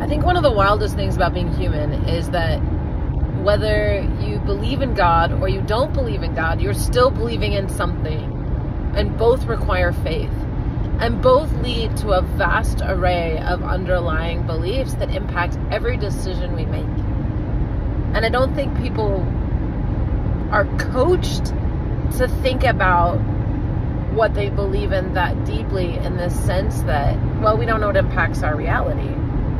I think one of the wildest things about being human is that whether you believe in God or you don't believe in God, you're still believing in something. And both require faith. And both lead to a vast array of underlying beliefs that impact every decision we make. And I don't think people are coached to think about what they believe in that deeply, in the sense that, well, we don't know what impacts our reality.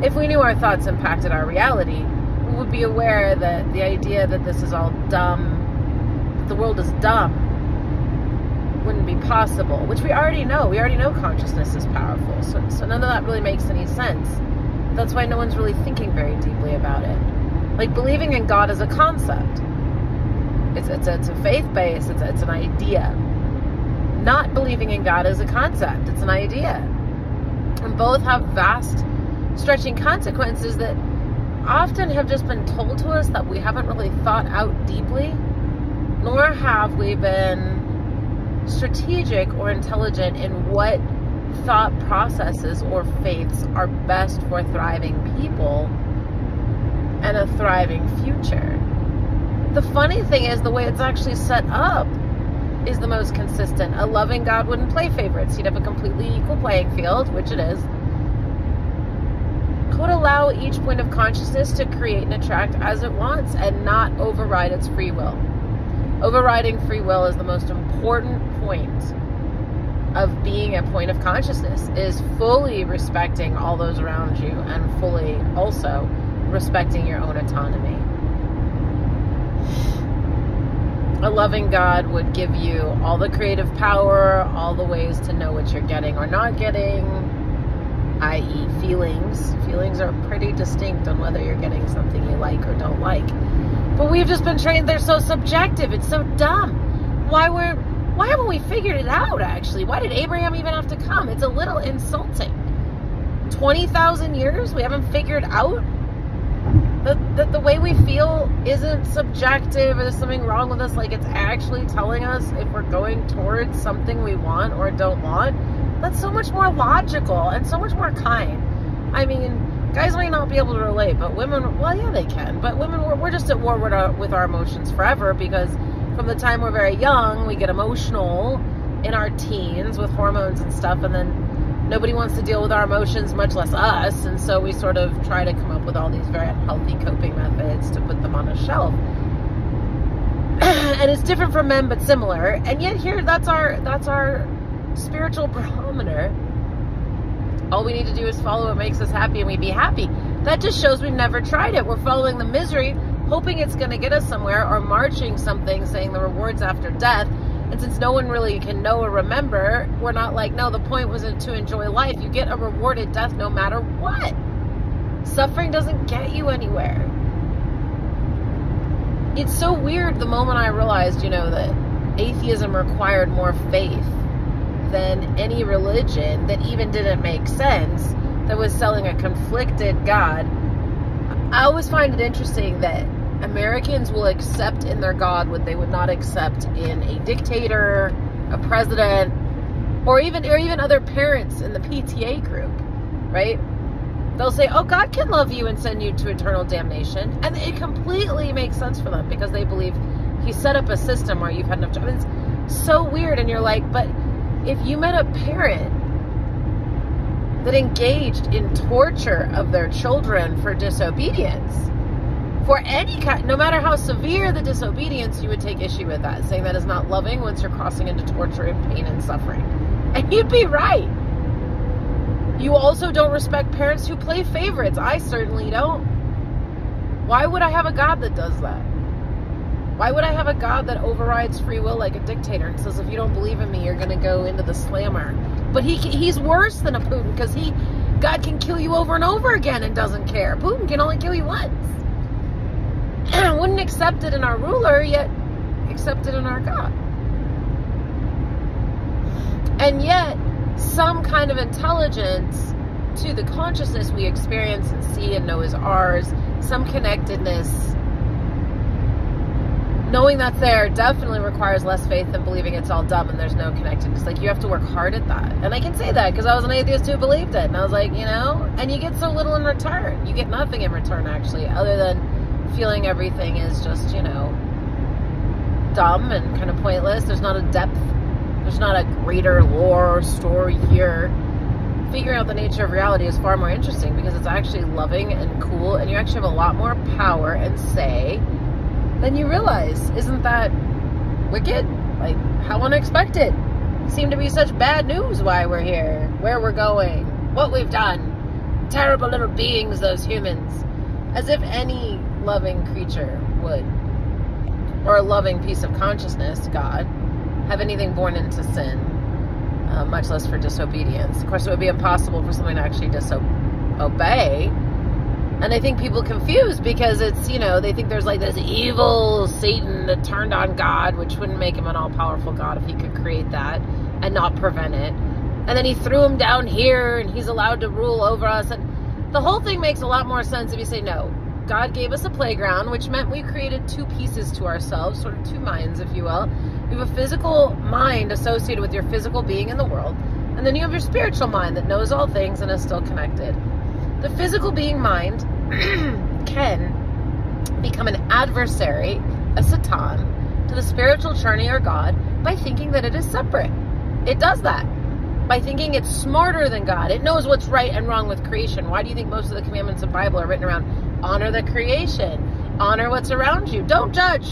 If we knew our thoughts impacted our reality, we would be aware that the idea that this is all dumb, that the world is dumb, wouldn't be possible, which we already know. We already know consciousness is powerful. So none of that really makes any sense. That's why no one's really thinking very deeply about it. Like, believing in God is a concept. It's a faith base. It's an idea. Not believing in God is a concept. It's an idea. And both have vast, stretching consequences that often have just been told to us that we haven't really thought out deeply, nor have we been strategic or intelligent in what thought processes or faiths are best for thriving people and a thriving future. The funny thing is, the way it's actually set up is the most consistent. A loving God wouldn't play favorites. He'd have a completely equal playing field, which it is. Could allow each point of consciousness to create and attract as it wants and not override its free will. Overriding free will is the most important point of being a point of consciousness, is fully respecting all those around you and fully also respecting your own autonomy. A loving God would give you all the creative power, all the ways to know what you're getting or not getting, i.e. feelings. Feelings are pretty distinct on whether you're getting something you like or don't like. But we've just been trained they're so subjective. It's so dumb. Why haven't we figured it out, actually? Why did Abraham even have to come? It's a little insulting. 20,000 years we haven't figured out that the way we feel isn't subjective, or there's something wrong with us. Like, it's actually telling us if we're going towards something we want or don't want. That's so much more logical and so much more kind. I mean, guys might not be able to relate, but women, well, yeah, they can. But women, we're just at war with our emotions forever, because from the time we're very young, we get emotional in our teens with hormones and stuff, and then nobody wants to deal with our emotions, much less us, and so we sort of try to come up with all these very unhealthy coping methods to put them on a shelf. And it's different from men, but similar. And yet here, that's our spiritual barometer. All we need to do is follow what makes us happy, and we'd be happy. That just shows we've never tried it. We're following the misery, hoping it's going to get us somewhere, or marching something saying the rewards after death. And since no one really can know or remember, we're not like, no, the point wasn't to enjoy life. You get a rewarded death no matter what. Suffering doesn't get you anywhere. It's so weird the moment I realized, that atheism required more faith than any religion that even didn't make sense, that was selling a conflicted God. I always find it interesting that Americans will accept in their God what they would not accept in a dictator, a president, or even other parents in the PTA group, right? They'll say, oh, God can love you and send you to eternal damnation. And it completely makes sense for them, because they believe he set up a system where you've had enough time. It's so weird. And you're like, but if you met a parent that engaged in torture of their children for disobedience, for any kind, no matter how severe the disobedience, you would take issue with that, saying that is not loving once you're crossing into torture and pain and suffering. And you'd be right. You also don't respect parents who play favorites. I certainly don't. Why would I have a God that does that? Why would I have a God that overrides free will like a dictator and says, if you don't believe in me, you're going to go into the slammer? But he's worse than a Putin, because God can kill you over and over again and doesn't care. Putin can only kill you once. Wouldn't accept it in our ruler, yet accept it in our God. And yet, some kind of intelligence to the consciousness we experience and see and know as ours, some connectedness, knowing that's there definitely requires less faith than believing it's all dumb and there's no connectedness. Like, you have to work hard at that. And I can say that because I was an atheist who believed it. And I was like, you know, and you get so little in return. You get nothing in return, actually, other than feeling everything is just, you know, dumb and kind of pointless. There's not a depth. There's not a greater lore or story here. Figuring out the nature of reality is far more interesting because it's actually loving and cool, and you actually have a lot more power and say than you realize. Isn't that wicked? Like, how unexpected. Seem to be such bad news why we're here, where we're going, what we've done. Terrible little beings, those humans. As if any loving creature would, or a loving piece of consciousness, God, have anything born into sin, much less for disobedience. Of course, it would be impossible for someone to actually disobey. And I think people confuse because it's, you know, they think there's like this evil Satan that turned on God, which wouldn't make him an all-powerful God if he could create that and not prevent it. And then he threw him down here and he's allowed to rule over us. And the whole thing makes a lot more sense if you say, no, God gave us a playground, which meant we created two pieces to ourselves, sort of two minds, if you will. You have a physical mind associated with your physical being in the world, and then you have your spiritual mind that knows all things and is still connected. The physical being mind can become an adversary, a Satan, to the spiritual journey or God by thinking that it is separate. It does that. By thinking it's smarter than God. It knows what's right and wrong with creation. Why do you think most of the commandments of the Bible are written around honor the creation, honor what's around you, don't judge?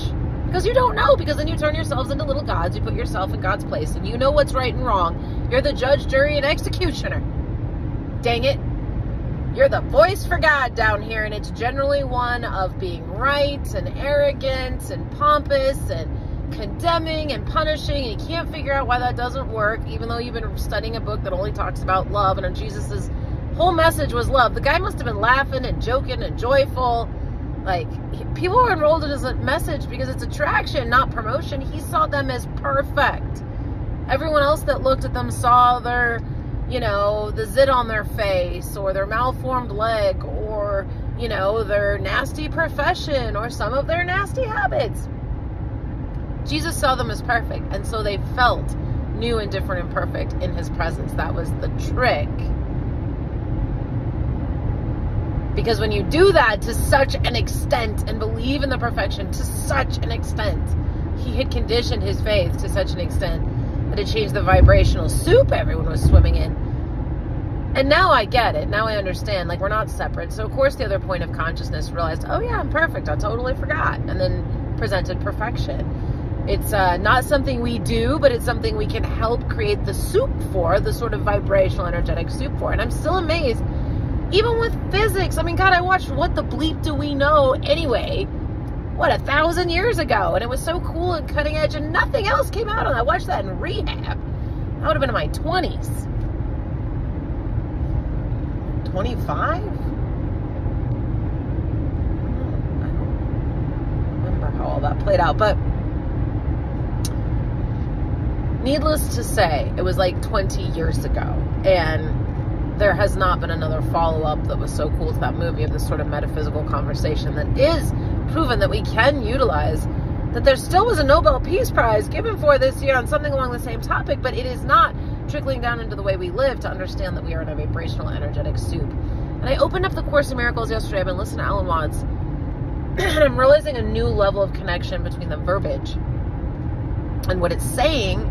Because you don't know, because then you turn yourselves into little gods. You put yourself in God's place, and you know what's right and wrong. You're the judge, jury, and executioner. Dang it. You're the voice for God down here, and it's generally one of being right and arrogant and pompous and condemning and punishing, and you can't figure out why that doesn't work, even though you've been studying a book that only talks about love, and Jesus' whole message was love. The guy must have been laughing and joking and joyful. Like, people were enrolled in his message because it's attraction, not promotion. He saw them as perfect. Everyone else that looked at them saw their, you know, the zit on their face, or their malformed leg, or, you know, their nasty profession, or some of their nasty habits. Jesus saw them as perfect, and so they felt new and different and perfect in his presence. That was the trick. Because when you do that to such an extent and believe in the perfection to such an extent, he had conditioned his faith to such an extent that it changed the vibrational soup everyone was swimming in. And now I get it. Now I understand. Like, we're not separate. So, of course, the other point of consciousness realized, oh, yeah, I'm perfect. I totally forgot. And then presented perfection. It's not something we do, but it's something we can help create the soup for, the sort of vibrational, energetic soup for. And I'm still amazed. Even with physics, I mean, God, I watched What the Bleep Do We Know anyway, 1,000 years ago, and it was so cool and cutting edge, and nothing else came out on it. I watched that in rehab. I would have been in my 20s. 25? I don't remember how all that played out, but needless to say, it was like 20 years ago, and there has not been another follow-up that was so cool to that movie of this sort of metaphysical conversation that is proven that we can utilize, that there still was a Nobel Peace Prize given for this year on something along the same topic, but it is not trickling down into the way we live to understand that we are in a vibrational, energetic soup. And I opened up the Course in Miracles yesterday. I've been listening to Alan Watts, and I'm realizing a new level of connection between the verbiage and what it's saying.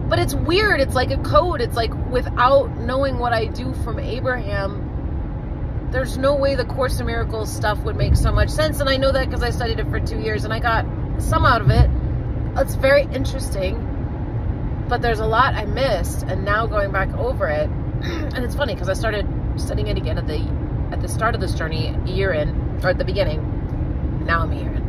But it's weird. It's like a code. It's like, without knowing what I do from Abraham, there's no way the Course in Miracles stuff would make so much sense. And I know that because I studied it for 2 years and I got some out of it. It's very interesting, but there's a lot I missed, and now going back over it, and it's funny because I started studying it again at the start of this journey, a year in, or at the beginning. Now I'm a year in.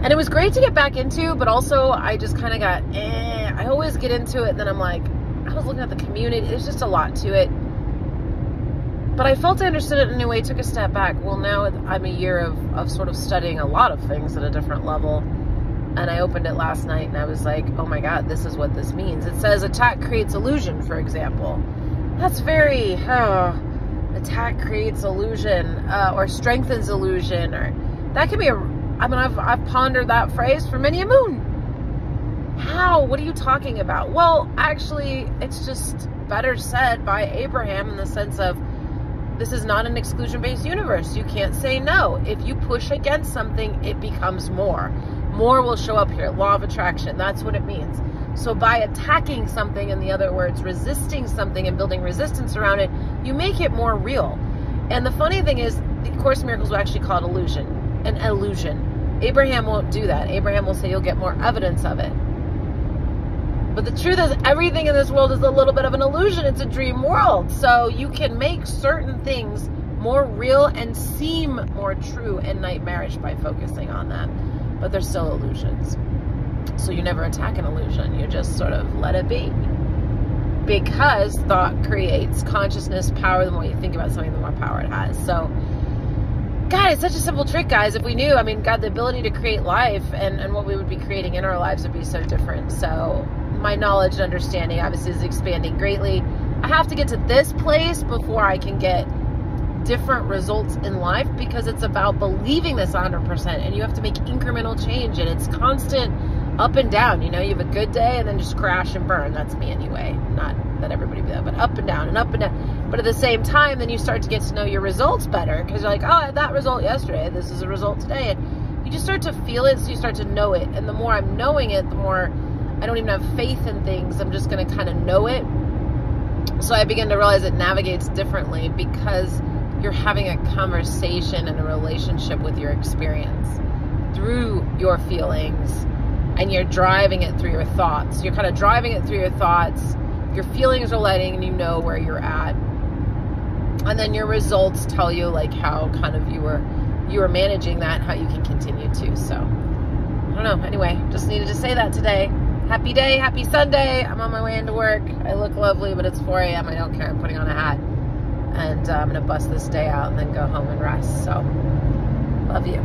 And it was great to get back into, but also I just kind of got, I always get into it, and then I'm like, I was looking at the community. There's just a lot to it. But I felt I understood it in a new way, took a step back. Well, now I'm a year of sort of studying a lot of things at a different level. And I opened it last night, and I was like, oh my God, this is what this means. It says attack creates illusion, for example. That's very, attack creates illusion, or strengthens illusion, or that could be I mean, I've pondered that phrase for many a moon. How? What are you talking about? Well, actually, it's just better said by Abraham in the sense of, this is not an exclusion-based universe. You can't say no. If you push against something, it becomes more. More will show up here. Law of attraction. That's what it means. So by attacking something, in the other words, resisting something and building resistance around it, you make it more real. And the funny thing is, the Course in Miracles will actually call it illusion. An illusion. Abraham won't do that. Abraham will say you'll get more evidence of it. But the truth is, everything in this world is a little bit of an illusion. It's a dream world. So you can make certain things more real and seem more true and nightmarish by focusing on that. But they're still illusions. So you never attack an illusion. You just sort of let it be. Because thought creates consciousness power. The more you think about something, the more power it has. So, God, it's such a simple trick, guys. If we knew, I mean, God, the ability to create life and what we would be creating in our lives would be so different. So my knowledge and understanding obviously is expanding greatly. I have to get to this place before I can get different results in life, because it's about believing this 100%, and you have to make incremental change, and it's constant up and down. You know, you have a good day and then just crash and burn. That's me anyway. Not that everybody be that, but up and down and up and down. But at the same time, then you start to get to know your results better, because you're like, oh, I had that result yesterday. This is a result today. And you just start to feel it, so you start to know it. And the more I'm knowing it, the more I don't even have faith in things. I'm just going to kind of know it. So I begin to realize it navigates differently, because you're having a conversation and a relationship with your experience through your feelings, and you're driving it through your thoughts. You're kind of driving it through your thoughts. Your feelings are letting you know where you're at. And then your results tell you like how kind of you were managing that, how you can continue to. So I don't know. Anyway, just needed to say that today. Happy day, happy Sunday. I'm on my way into work. I look lovely, but it's 4 a.m. I don't care. I'm putting on a hat. And I'm going to bust this day out and then go home and rest. So, love you.